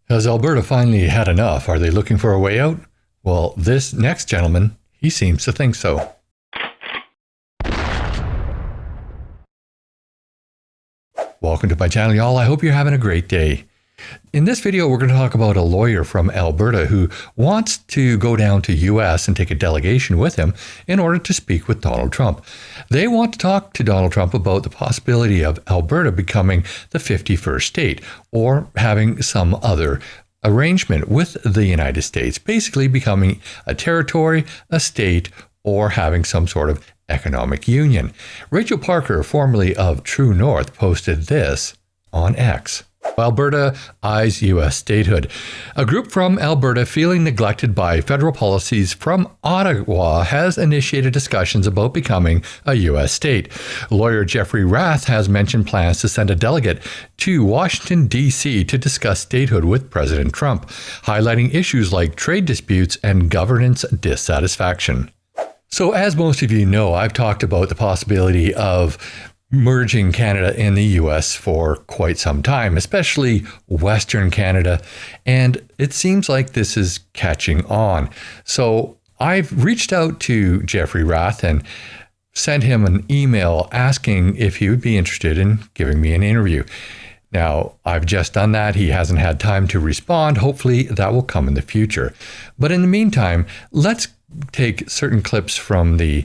Has Alberta finally had enough? Are they looking for a way out? Well, this next gentleman, he seems to think so. Welcome to my channel, y'all. I hope you're having a great day. In this video, we're going to talk about a lawyer from Alberta who wants to go down to US and take a delegation with him in order to speak with Donald Trump. They want to talk to Donald Trump about the possibility of Alberta becoming the 51st state or having some other arrangement with the United States, basically becoming a territory, a state, or having some sort of economic union. Rachel Parker, formerly of True North, posted this on X. Alberta eyes U.S. statehood. A group from Alberta feeling neglected by federal policies from Ottawa has initiated discussions about becoming a U.S. state. Lawyer Jeffery Rath has mentioned plans to send a delegate to Washington, D.C. to discuss statehood with President Trump, highlighting issues like trade disputes and governance dissatisfaction. So as most of you know, I've talked about the possibility of merging Canada and the US for quite some time, especially Western Canada, and it seems like this is catching on. So I've reached out to Jeffery Rath and sent him an email asking if he would be interested in giving me an interview. Now, I've just done that. He hasn't had time to respond. Hopefully that will come in the future. But in the meantime, let's take certain clips from the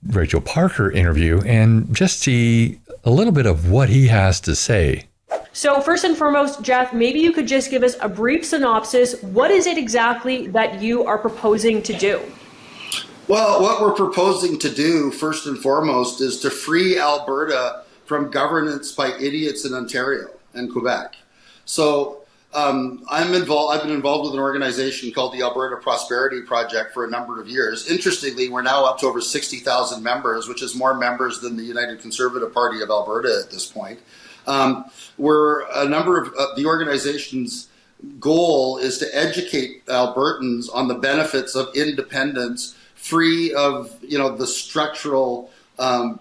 Rachel Parker interview and just see a little bit of what he has to say. So first and foremost, Jeff, maybe you could just give us a brief synopsis. What is it exactly that you are proposing to do? Well, what we're proposing to do, first and foremost, is to free Alberta from governance by idiots in Ontario and Quebec. So I've been involved with an organization called the Alberta Prosperity Project for a number of years. Interestingly, we're now up to over 60,000 members, which is more members than the United Conservative Party of Alberta at this point. The organization's goal is to educate Albertans on the benefits of independence, free of the structural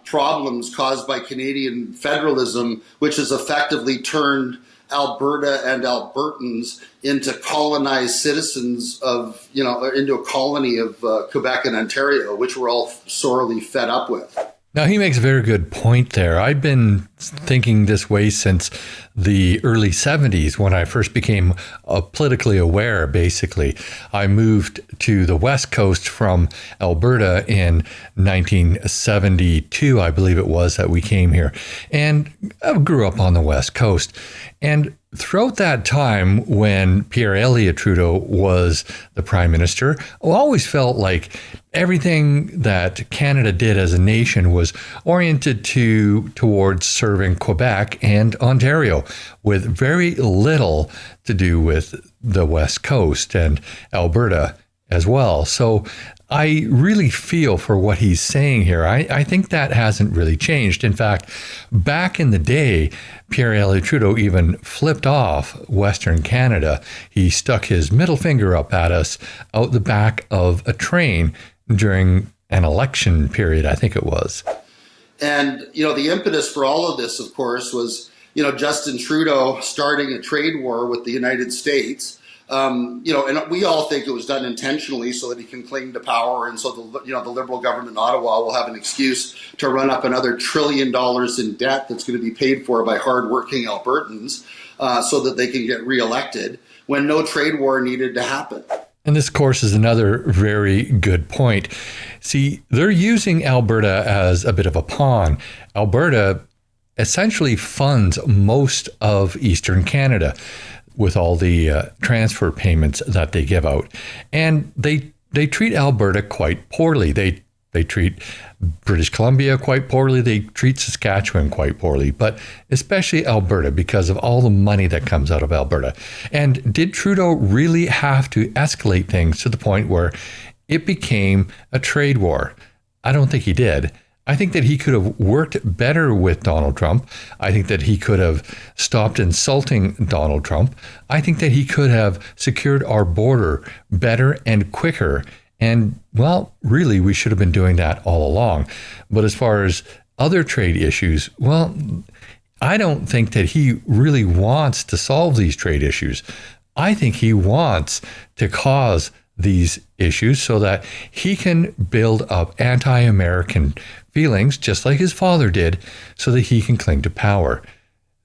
problems caused by Canadian federalism, which has effectively turned Alberta and Albertans into colonized citizens of, into a colony of Quebec and Ontario, which we're all sorely fed up with. Now, he makes a very good point there. I've been thinking this way since the early 70s when I first became politically aware, basically. I moved to the West Coast from Alberta in 1972, I believe it was, that we came here. And I grew up on the West Coast. And throughout that time when Pierre Trudeau was the Prime Minister, I always felt like everything that Canada did as a nation was oriented towards serving Quebec and Ontario, with very little to do with the West Coast and Alberta as well. So I really feel for what he's saying here. I think that hasn't really changed. In fact, back in the day, Pierre Trudeau even flipped off Western Canada. He stuck his middle finger up at us out the back of a train during an election period, I think it was. And, the impetus for all of this, of course, was, Justin Trudeau starting a trade war with the United States. And we all think it was done intentionally so that he can cling to power, and so the Liberal government in Ottawa will have an excuse to run up another $1 trillion in debt that's going to be paid for by hardworking Albertans, so that they can get reelected when no trade war needed to happen. And this, of course, is another very good point. See, they're using Alberta as a bit of a pawn. Alberta essentially funds most of Eastern Canada with all the transfer payments that they give out. And they treat Alberta quite poorly. They treat British Columbia quite poorly. They treat Saskatchewan quite poorly, but especially Alberta because of all the money that comes out of Alberta. And did Trudeau really have to escalate things to the point where it became a trade war? I don't think he did. I think that he could have worked better with Donald Trump. I think that he could have stopped insulting Donald Trump. I think that he could have secured our border better and quicker. And, well, really, we should have been doing that all along. But as far as other trade issues, well, I don't think that he really wants to solve these trade issues. I think he wants to cause these issues so that he can build up anti-American feelings, just like his father did, so that he can cling to power.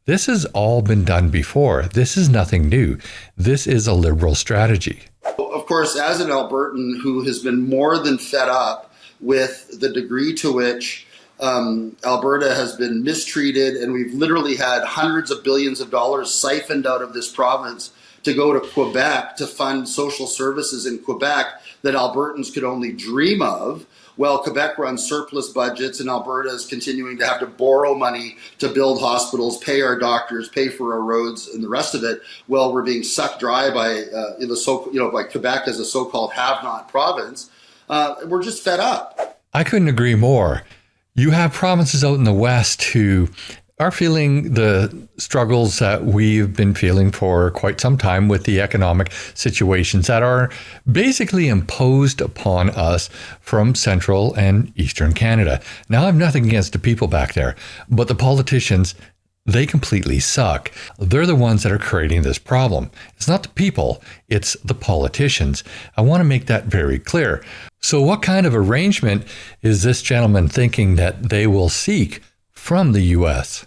This has all been done before. This is nothing new. This is a liberal strategy. Of course, as an Albertan who has been more than fed up with the degree to which Alberta has been mistreated, and we've literally had hundreds of billions of dollars siphoned out of this province to go to Quebec to fund social services in Quebec that Albertans could only dream of. Well, Quebec runs surplus budgets, and Alberta is continuing to have to borrow money to build hospitals, pay our doctors, pay for our roads, and the rest of it. Well, we're being sucked dry by by Quebec as a so-called have-not province. We're just fed up. I couldn't agree more. You have provinces out in the West who are feeling the struggles that we've been feeling for quite some time with the economic situations that are basically imposed upon us from Central and Eastern Canada. Now, I have nothing against the people back there, but the politicians, they completely suck. They're the ones that are creating this problem. It's not the people, it's the politicians. I want to make that very clear. So what kind of arrangement is this gentleman thinking that they will seek from the U.S.?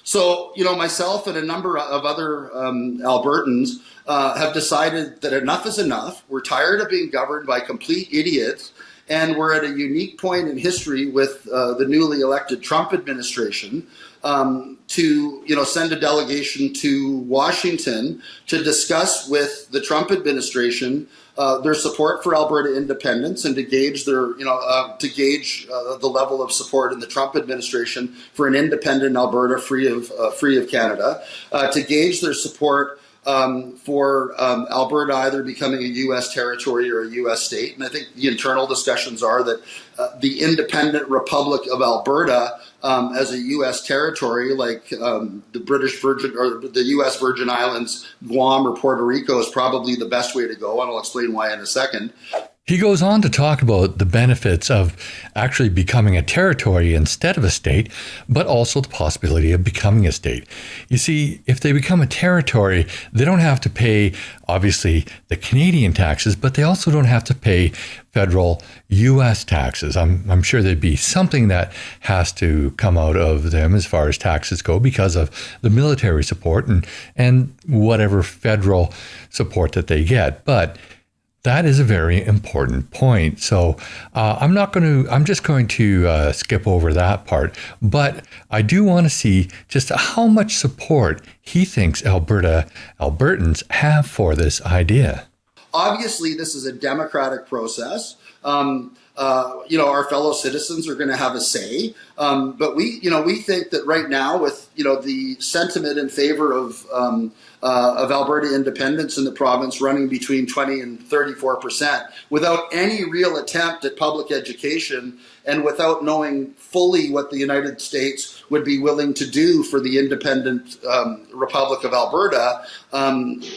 So, myself and a number of other Albertans have decided that enough is enough. We're tired of being governed by complete idiots, and we're at a unique point in history with the newly elected Trump administration to send a delegation to Washington to discuss with the Trump administration their support for Alberta independence, and to gauge the level of support in the Trump administration for an independent Alberta free of Canada, to gauge their support for Alberta either becoming a U.S. territory or a U.S. state. And I think the internal discussions are that the independent Republic of Alberta as a U.S. territory, like the British Virgin or the U.S. Virgin Islands, Guam, or Puerto Rico, is probably the best way to go, and I'll explain why in a second. He goes on to talk about the benefits of actually becoming a territory instead of a state, but also the possibility of becoming a state. You see, if they become a territory, they don't have to pay, obviously, the Canadian taxes, but they also don't have to pay federal U.S. taxes. I'm sure there'd be something that has to come out of them as far as taxes go because of the military support and whatever federal support that they get. But that is a very important point. So I'm just going to skip over that part. But I do want to see just how much support he thinks Albertans have for this idea. Obviously, this is a democratic process. Our fellow citizens are going to have a say. But we think that right now, with the sentiment in favor of Alberta independence in the province running between 20 and 34%, without any real attempt at public education, and without knowing fully what the United States would be willing to do for the independent Republic of Alberta,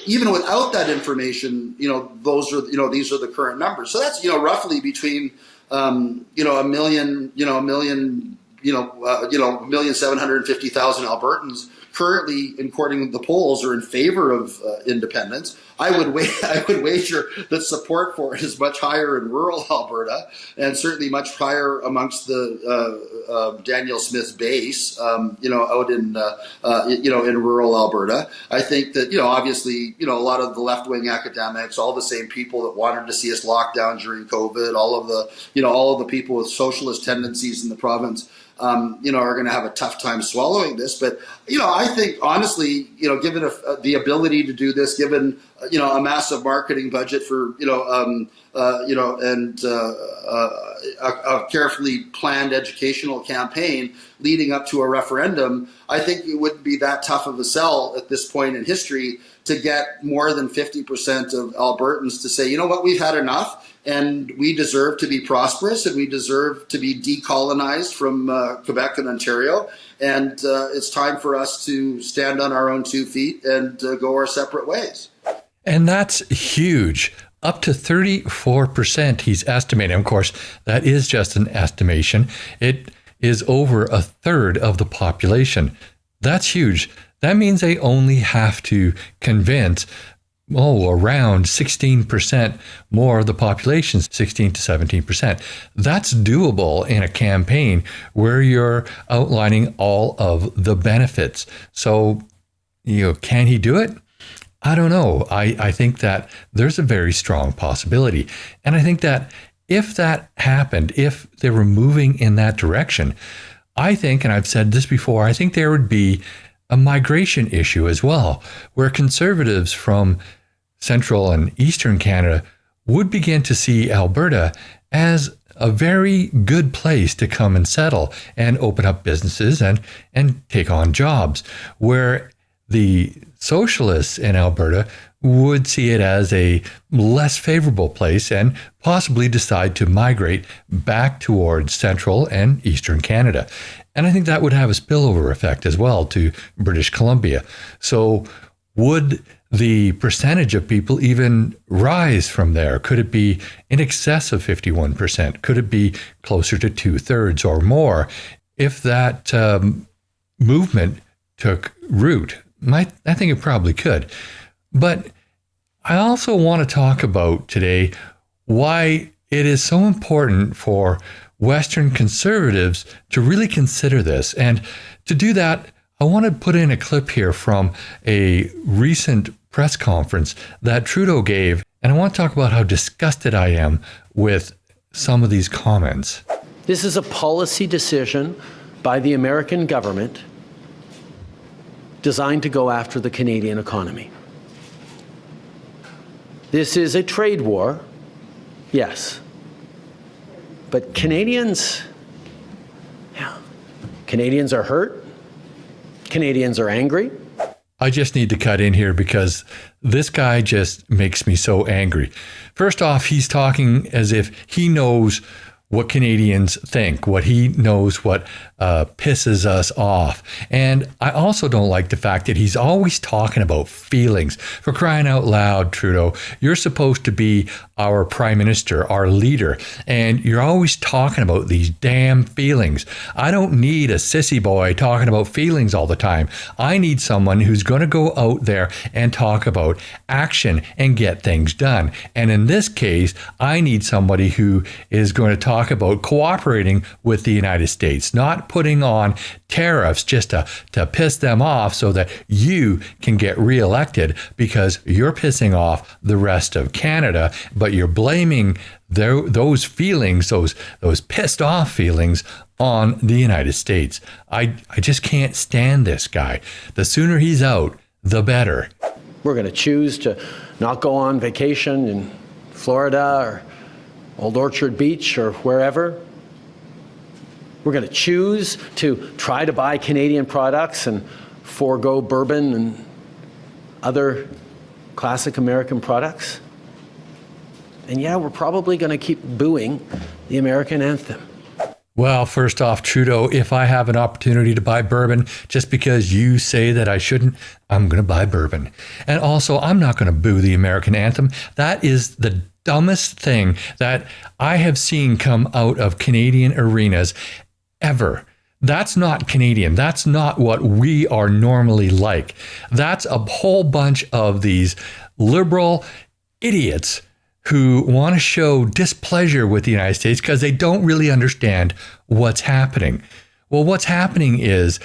even without that information, these are the current numbers. So that's roughly between 1,750,000 Albertans currently, according to the polls, are in favor of independence. I would wager that support for it is much higher in rural Alberta, and certainly much higher amongst the Danielle Smith's base, out in rural Alberta. I think that obviously a lot of the left-wing academics, all the same people that wanted to see us locked down during COVID, all of the people with socialist tendencies in the province, are going to have a tough time swallowing this. But, I think, honestly, given the ability to do this, given, a massive marketing budget for, and a carefully planned educational campaign leading up to a referendum, I think it wouldn't be that tough of a sell at this point in history to get more than 50% of Albertans to say, we've had enough, and we deserve to be prosperous, and we deserve to be decolonized from Quebec and Ontario, and it's time for us to stand on our own 2 feet and go our separate ways. And that's huge. Up to 34% he's estimating. Of course, that is just an estimation. It is over a third of the population. That's huge. That means they only have to convince around 16% more of the population, 16 to 17%. That's doable in a campaign where you're outlining all of the benefits. So, can he do it? I don't know. I think that there's a very strong possibility. And I think that if that happened, if they were moving in that direction, I think, and I've said this before, I think there would be a migration issue as well, where conservatives from central and eastern Canada would begin to see Alberta as a very good place to come and settle and open up businesses and take on jobs, where the socialists in Alberta would see it as a less favorable place and possibly decide to migrate back towards central and eastern Canada. And I think that would have a spillover effect as well to British Columbia. So would the percentage of people even rise from there? Could it be in excess of 51%? Could it be closer to 2/3 or more? If that movement took root, I think it probably could. But I also want to talk about today why it is so important for Western conservatives to really consider this. And to do that, I want to put in a clip here from a recent press conference that Trudeau gave. And I want to talk about how disgusted I am with some of these comments. This is a policy decision by the American government designed to go after the Canadian economy. This is a trade war, yes. But Canadians are hurt. Canadians are angry. I just need to cut in here because this guy just makes me so angry. First off, he's talking as if he knows what Canadians think, what he knows what pisses us off. And I also don't like the fact that he's always talking about feelings. For crying out loud, Trudeau, you're supposed to be our prime minister, our leader, and you're always talking about these damn feelings. I don't need a sissy boy talking about feelings all the time. I need someone who's going to go out there and talk about action and get things done. And in this case, I need somebody who is going to talk about cooperating with the United States, not putting on tariffs just to piss them off so that you can get reelected because you're pissing off the rest of Canada, but you're blaming those feelings, those pissed off feelings on the United States. I just can't stand this guy. The sooner he's out, the better. We're going to choose to not go on vacation in Florida or Old Orchard Beach or wherever. We're going to choose to try to buy Canadian products and forego Bourbon and other classic American products. And yeah, we're probably going to keep booing the American anthem. Well, first off, Trudeau, if I have an opportunity to buy bourbon just because you say that I shouldn't, I'm going to buy bourbon. And also, I'm not going to boo the American anthem. That is the dumbest thing that I have seen come out of Canadian arenas ever. That's not Canadian. That's not what we are normally like. That's a whole bunch of these liberal idiots who want to show displeasure with the United States because they don't really understand what's happening. Well, what's happening is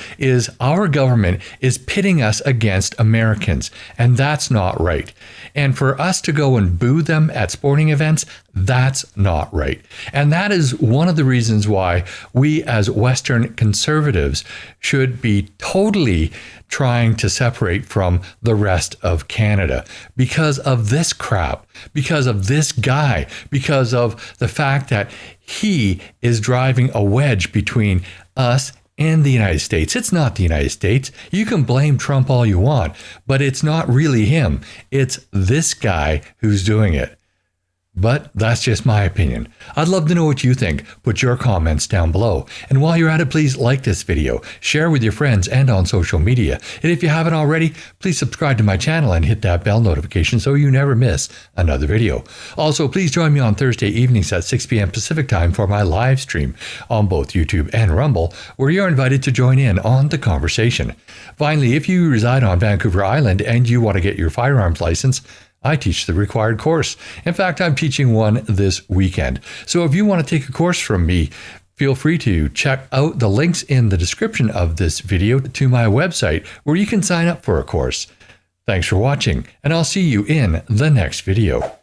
our government is pitting us against Americans, and that's not right. And for us to go and boo them at sporting events, that's not right. And that is one of the reasons why we as Western conservatives should be totally trying to separate from the rest of Canada because of this crap, because of this guy, because of the fact that he is driving a wedge between us and the United States. It's not the United States. You can blame Trump all you want, but it's not really him. It's this guy who's doing it. But that's just my opinion. I'd love to know what you think. Put your comments down below. And while you're at it, please like this video, share with your friends and on social media. And if you haven't already, please subscribe to my channel and hit that bell notification so you never miss another video. Also, please join me on Thursday evenings at 6 p.m. Pacific time for my live stream on both YouTube and Rumble, where you're invited to join in on the conversation. Finally, if you reside on Vancouver Island and you want to get your firearms license, I teach the required course. In fact, I'm teaching one this weekend. So if you want to take a course from me, feel free to check out the links in the description of this video to my website where you can sign up for a course. Thanks for watching, and I'll see you in the next video.